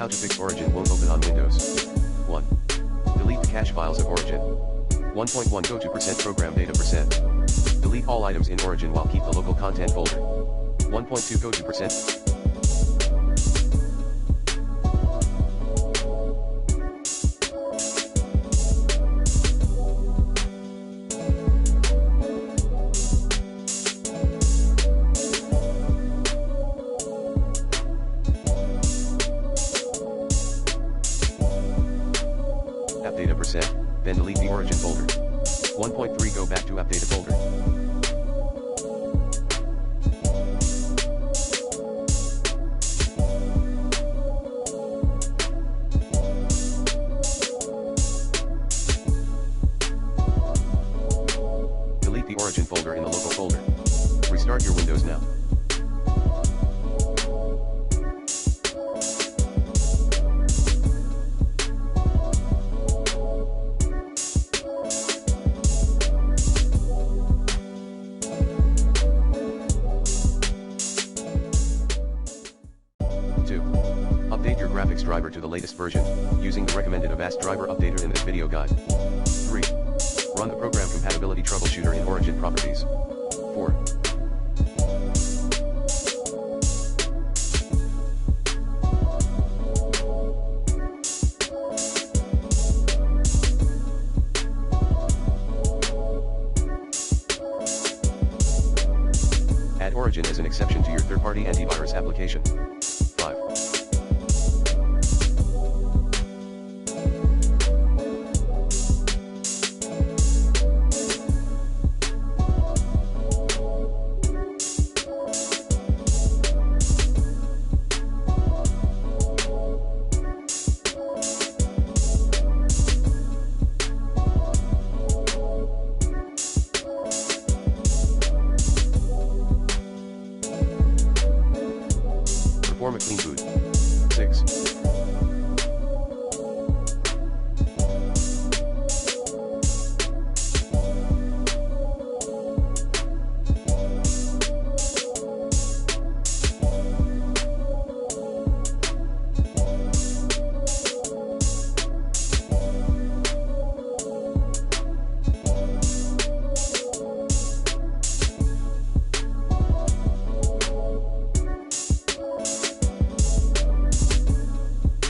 How to fix Origin won't open on Windows. 1. Delete the cache files of Origin. 1.1 Go to %program data %. Delete all items in Origin while keep the local content folder. 1.2 Go to %. App data %, then delete the Origin folder. 1.3 Go back to app data folder. Delete the Origin folder in the local folder. Restart your Windows now. Update your graphics driver to the latest version, using the recommended Avast driver updater in this video guide. 3. Run the program compatibility troubleshooter in Origin properties. 4. Add Origin as an exception to your third-party antivirus application. 5. Perform a clean boot. 6.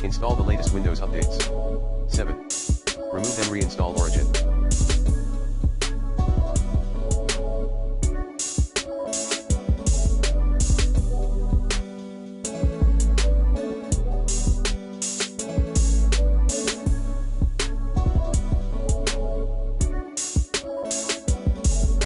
Install the latest Windows updates. 7. Remove and reinstall Origin.